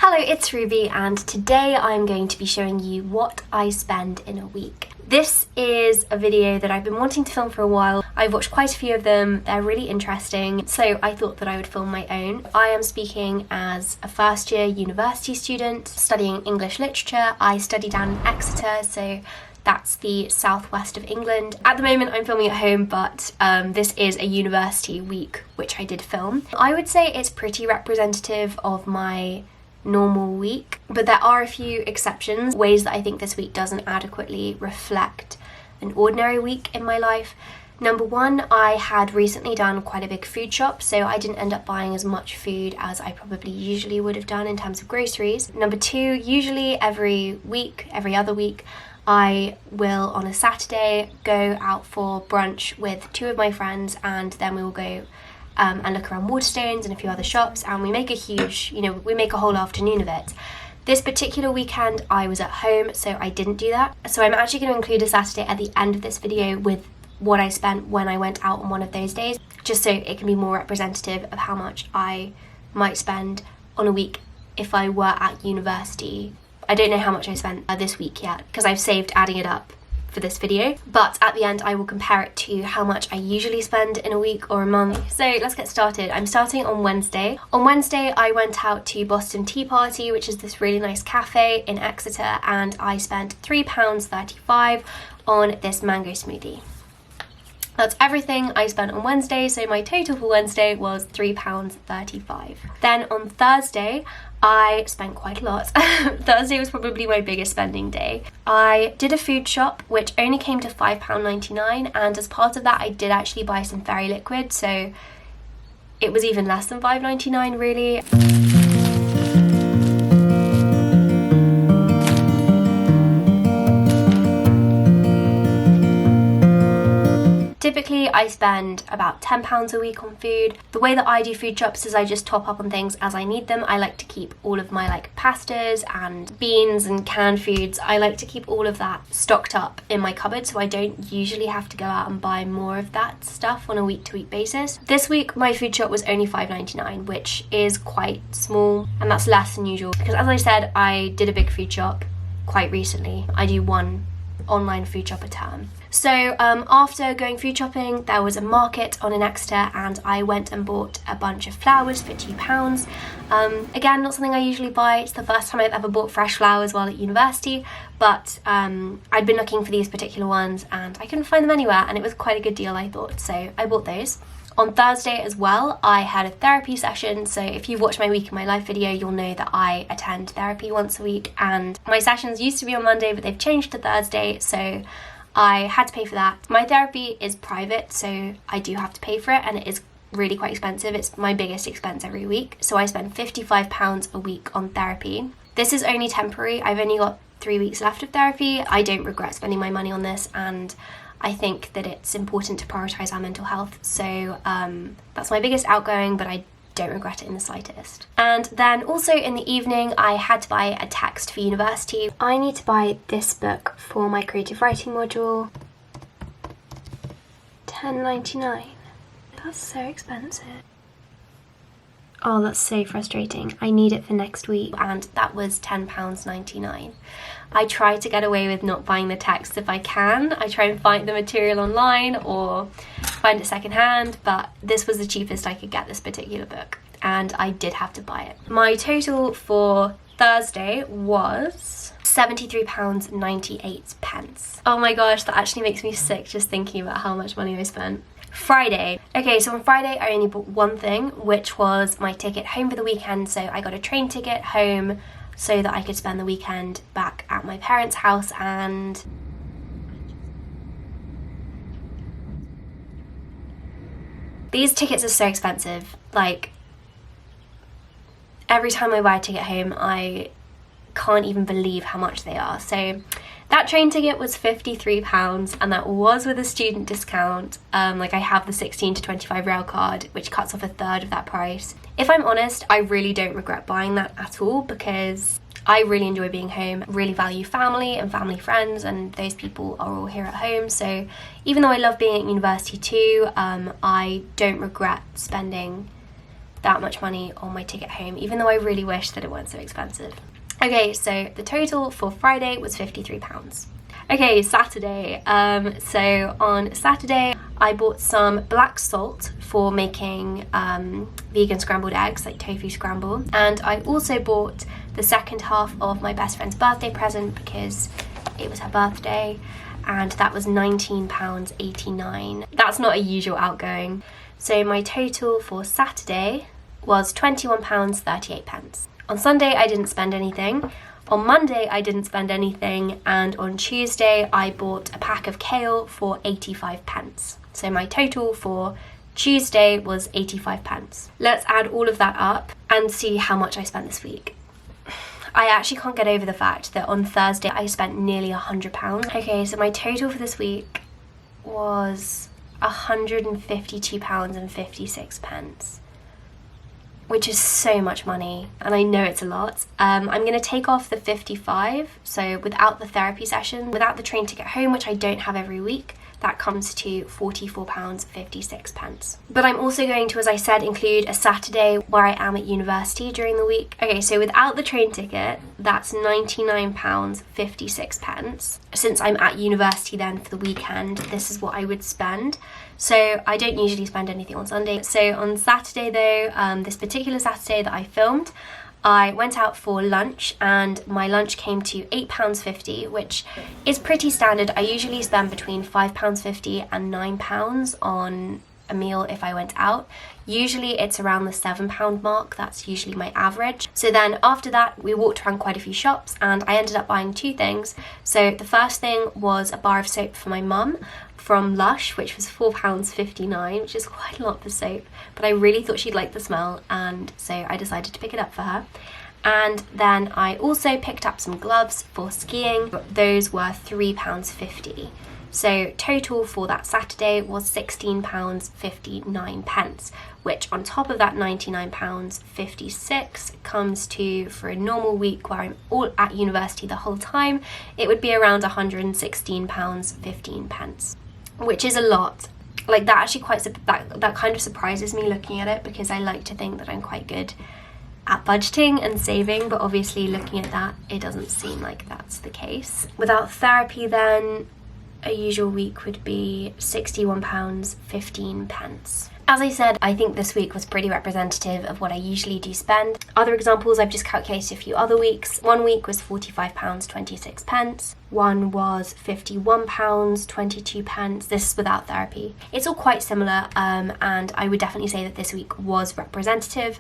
Hello, it's Ruby, and today I'm going to be showing you what I spend in a week. This is a video that I've been wanting to film for a while. I've watched quite a few of them, they're really interesting, so I thought that I would film my own. I am speaking as a first year university student studying English literature. I study down in Exeter, so that's the southwest of England. At the moment I'm filming at home, but this is a university week which I did film. I would say it's pretty representative of my normal week, but there are a few exceptions, ways that I think this week doesn't adequately reflect an ordinary week in my life. Number one, I had recently done quite a big food shop, so I didn't end up buying as much food as I probably usually would have done in terms of groceries. Number two, usually every other week, I will on a Saturday go out for brunch with two of my friends, and then we will go and look around Waterstones and a few other shops, and we make a huge, we make a whole afternoon of it. This particular weekend I was at home, so I didn't do that. So I'm actually going to include a Saturday at the end of this video with what I spent when I went out on one of those days, just so it can be more representative of how much I might spend on a week if I were at university. I don't know how much I spent this week yet, because I've saved adding it up for this video, but at the end I will compare it to how much I usually spend in a week or a month. So let's get started. I'm starting on Wednesday. On Wednesday I went out to Boston Tea Party, which is this really nice cafe in Exeter, and I spent £3.35 on this mango smoothie. That's everything I spent on Wednesday, so my total for Wednesday was £3.35. Then on Thursday, I spent quite a lot. Thursday was probably my biggest spending day. I did a food shop, which only came to £5.99, and as part of that I did actually buy some fairy liquid, so it was even less than £5.99 really. Typically I spend about £10 a week on food. The way that I do food shops is I just top up on things as I need them. I like to keep all of my pastas and beans and canned foods. I like to keep all of that stocked up in my cupboard, so I don't usually have to go out and buy more of that stuff on a week-to-week basis. This week my food shop was only £5.99, which is quite small, and that's less than usual because, as I said, I did a big food shop quite recently. I do one online food shop a term. So after going food shopping, there was a market on in Exeter, and I went and bought a bunch of flowers for £2. Again, not something I usually buy. It's the first time I've ever bought fresh flowers while at university, but I'd been looking for these particular ones and I couldn't find them anywhere, and it was quite a good deal, I thought, so I bought those. On Thursday as well, I had a therapy session, so if you've watched my Week in My Life video, you'll know that I attend therapy once a week, and my sessions used to be on Monday, but they've changed to Thursday, so I had to pay for that. My therapy is private, so I do have to pay for it, and it is really quite expensive. It's my biggest expense every week, so I spend £55 a week on therapy. This is only temporary. I've only got 3 weeks left of therapy. I don't regret spending my money on this, and I think that it's important to prioritise our mental health, so that's my biggest outgoing, but I don't regret it in the slightest. And then also in the evening I had to buy a text for university. I need to buy this book for my creative writing module. £10.99. That's so expensive. Oh, that's so frustrating. I need it for next week, and that was £10.99. I try to get away with not buying the text if I can. I try and find the material online or find it secondhand, but this was the cheapest I could get this particular book, and I did have to buy it. My total for Thursday was £73.98. Oh my gosh, that actually makes me sick just thinking about how much money I spent. Friday. Okay, so on Friday I only bought one thing, which was my ticket home for the weekend. So I got a train ticket home so that I could spend the weekend back at my parents' house, and these tickets are so expensive. Every time I buy a ticket home I can't even believe how much they are. So that train ticket was £53, and that was with a student discount. I have the 16 to 25 rail card, which cuts off a third of that price. If I'm honest, I really don't regret buying that at all, because I really enjoy being home, really value family and family friends, and those people are all here at home. So even though I love being at university too, I don't regret spending that much money on my ticket home, even though I really wish that it weren't so expensive. Okay, so the total for Friday was £53. Okay, Saturday. So on Saturday, I bought some black salt for making vegan scrambled eggs, like tofu scramble. And I also bought the second half of my best friend's birthday present because it was her birthday, and that was £19.89. That's not a usual outgoing. So my total for Saturday was £21.38. On Sunday, I didn't spend anything. On Monday, I didn't spend anything, and on Tuesday, I bought a pack of kale for 85p. So my total for Tuesday was 85p. Let's add all of that up and see how much I spent this week. I actually can't get over the fact that on Thursday, I spent nearly £100. Okay, so my total for this week was £152.56. Which is so much money, and I know it's a lot. I'm going to take off the 55, so without the therapy session, without the train ticket home, which I don't have every week, that comes to £44.56. But I'm also going to, as I said, include a Saturday where I am at university during the week. Okay, so without the train ticket, that's £99.56. Since I'm at university then for the weekend, this is what I would spend. So I don't usually spend anything on Sunday. So on Saturday though, this particular Saturday that I filmed, I went out for lunch, and my lunch came to £8.50, which is pretty standard. I usually spend between £5.50 and £9 on a meal if I went out. Usually it's around the £7 mark, that's usually my average. So then after that, we walked around quite a few shops, and I ended up buying two things. So the first thing was a bar of soap for my mum from Lush, which was £4.59, which is quite a lot for soap, but I really thought she'd like the smell, and so I decided to pick it up for her. And then I also picked up some gloves for skiing. Those were £3.50. So total for that Saturday was £16.59, which on top of that £99.56 comes to, for a normal week where I'm all at university the whole time, it would be around £116.15, which is a lot. Like that actually that kind of surprises me looking at it, because I like to think that I'm quite good at budgeting and saving, but obviously looking at that, it doesn't seem like that's the case. Without therapy then, a usual week would be £61.15. As I said, I think this week was pretty representative of what I usually do spend. Other examples, I've just calculated a few other weeks. One week was £45.26. One was £51.22. This is without therapy. It's all quite similar, and I would definitely say that this week was representative.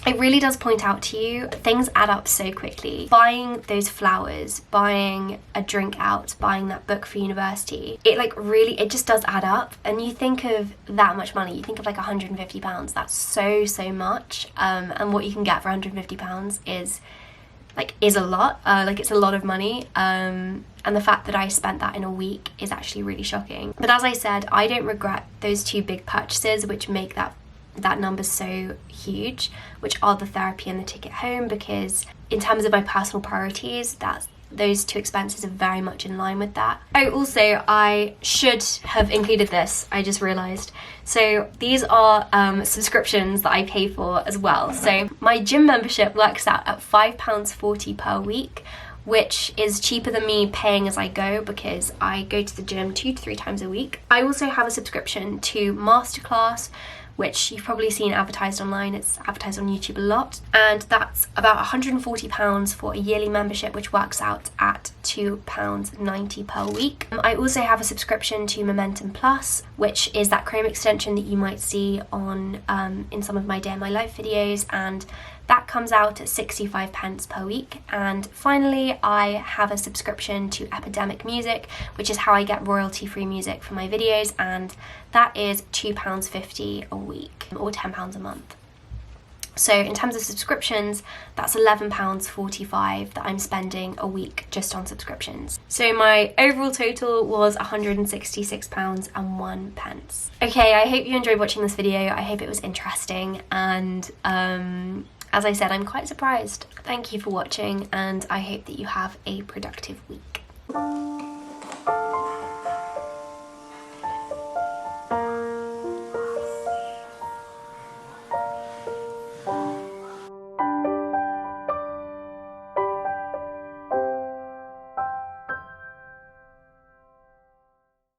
It really does point out to you, things add up so quickly. Buying those flowers, buying a drink out, buying that book for university, it just does add up. And you think of that much money, you think of like £150, that's so much. And what you can get for £150 is a lot, it's a lot of money. And the fact that I spent that in a week is actually really shocking. But as I said, I don't regret those two big purchases, which make that number so huge, which are the therapy and the ticket home, because in terms of my personal priorities, those two expenses are very much in line with that. I should have included this, I just realised. So these are subscriptions that I pay for as well. So my gym membership works out at £5.40 per week, which is cheaper than me paying as I go, because I go to the gym 2 to 3 times a week. I also have a subscription to Masterclass, which you've probably seen advertised online. It's advertised on YouTube a lot, and that's about £140 for a yearly membership, which works out at £2.90 per week. I also have a subscription to Momentum Plus, which is that Chrome extension that you might see on in some of my day in my life videos, and that comes out at 65p per week. And finally, I have a subscription to Epidemic Music, which is how I get royalty-free music for my videos, and that is £2.50 a week, or £10 a month. So in terms of subscriptions, that's £11.45 that I'm spending a week just on subscriptions. So my overall total was £166.01. Okay, I hope you enjoyed watching this video. I hope it was interesting, and as I said, I'm quite surprised. Thank you for watching, and I hope that you have a productive week.